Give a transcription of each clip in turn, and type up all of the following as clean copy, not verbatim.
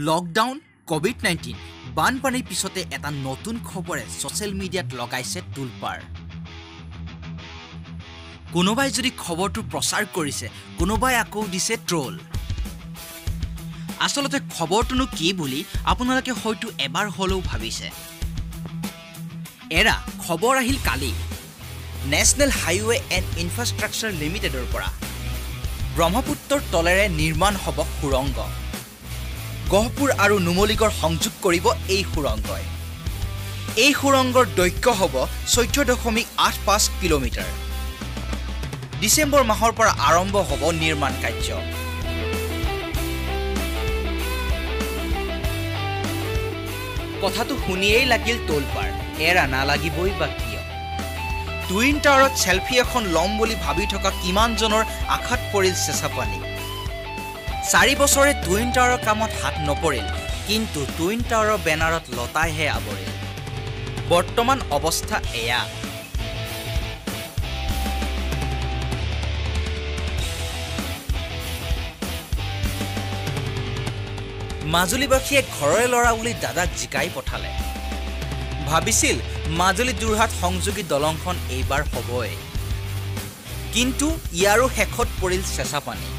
lockdown COVID-19 বানপানীৰ পিছতে এটা নতুন খবৰে সোশ্যাল মিডিয়াত লগাইছে তুলপাৰ কোনোবাই যদি খবৰটো প্ৰচাৰ কৰিছে কোনোবাই আকৌ দিছে ট্ৰল আসলতে খবৰটোনো কি বুলি আপোনালোকে হয়তো এবাৰ হলেও ভাবিছে এৰা খবৰ আহিল কালি নেশনেল হাইৱে এণ্ড ইনফ্ৰাষ্ট্ৰাকচাৰ লিমিটেডৰ পৰা ব্ৰহ্মপুত্ৰৰ তলেৰে নিৰ্মাণ হ'ব সুৰংগ গহপুৰ আৰু নুমলীগড় সংযোগ কৰিব এই সুৰংগই এই সুৰংগৰ দৈৰ্ঘ্য হ'ব 14.85 কিলোমিটাৰ ডিসেম্বৰ মাহৰ পৰা আৰম্ভ হ'ব নিৰ্মাণ কাৰ্য কথাটো শুনিয়েই লাগিল তোলপাৰ এৰা নালাগিবই বা কিয় টুইন টাৱাৰত সেলফি এখন লম বুলি ভাবি থকা কিমানজনৰ আঘাত পৰিল চেঁচাপানী 4 বছৰে টুইন টাৱাৰৰ কামত হাত নপৰিল কিন্তু টুইন টাৱাৰৰ বেনাৰত লতাইহে আৱৰিল বৰ্তমান অৱস্থা এয়া মাজুলীবাসীয়ে ঘৰৰে লৰা বুলি দাদাক জিকাই পঠালে ভাবিছিল মাজুলী যোৰহাট সংযোগী দলংখন এইবাৰ হ'বই কিন্তু ইয়াৰো শেষত পৰিল চেঁচাপানী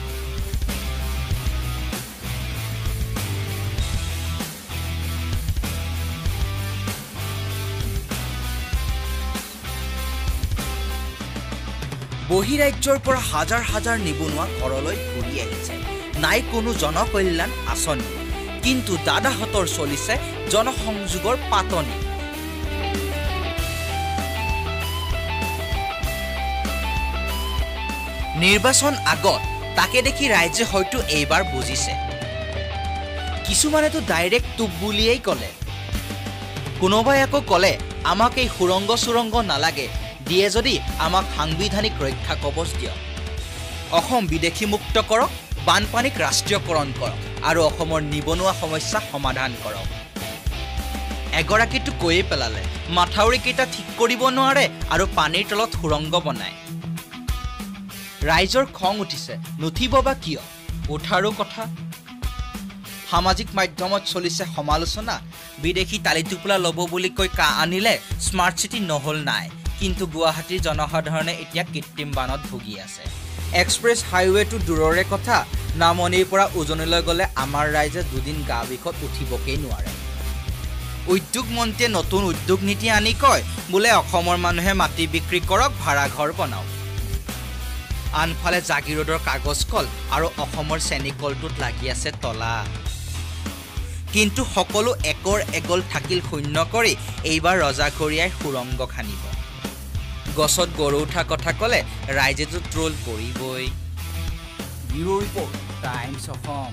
বহিৰাজ্যৰ পৰা হাজাৰ হাজাৰ নিবনুৱা ঘৰলৈ ঘূৰি আহিছে নাই কোনো জনকল্যাণ আঁচনি কিন্তু দাদাহঁতৰ চলিছে জনসংযোগৰ পাতনি নিৰ্বাচন আগত তাকে দেখি ৰাইজে হয়তো এইবাৰ বুজিছে কিছুমানেতো ডাইৰেক্ট টুপ বুলিয়েই ক'লে কোনোবাই আকৌ ক'লে আমাক এই সুৰংগ নালাগে দিয়ে যদি আমাক সাংবিধানিক ৰক্ষা কবচ দিয়ক অসম বিদেশী মুক্ত কৰক বানপানীক ৰাষ্ট্ৰীয়কৰণ কৰক আৰু অসমৰ নিবনুৱা সমস্যা সমাধান কৰক এগৰাকীটো কৈয়ে পেলালে মাথাউৰিকেইটা ঠিক কৰিব নোৱাৰে আৰু পানীৰ তলত সুৰংগ বনায় ৰাইজৰ খং উঠিছে নুঠিব বা কিয় উঠাৰো কথা সামাজিক মাধ্যমত চলিছে সমালোচনা বিদেশী তালিটোপোলা ল'ব বুলি কৈ কা আনিলে স্মাৰ্ট চিটি নহল নাই কিন্তু গুৱাহাটীৰ জনসাধাৰণে এতিয়া কৃত্ৰিম বানত ভুগি আছে এক্সপ্ৰেছ হাইৱেটো দূৰৰে কথা নামনিৰ পৰা উজনিলৈ গ'লে আমাৰ ৰাইজে দুদিন গা বিষত উঠিবকেই নোৱাৰে উদ্যোগ মন্ত্ৰীয়ে নতুন উদ্যোগ নীতি আনি কয় বোলে অসমৰ মানুহে মাটি বিক্ৰী কৰক ভাড়া ঘৰ বনাওক আনফালে জাগিৰোডৰ কাগজ কল আৰু অসমৰ চেনিকলটোত লাগি আছে তলা কিন্তু সকলো একৰ এগল থাকিল শূন্য কৰি এইবাৰ ৰজাঘৰীয়াই সুৰংগ খানিব গছত গৰু উঠা কথা ক'লে ৰাইজেতো ট্ৰল কৰিবই ব্যুৰ ৰিপৰ্ট টাইমছ অসম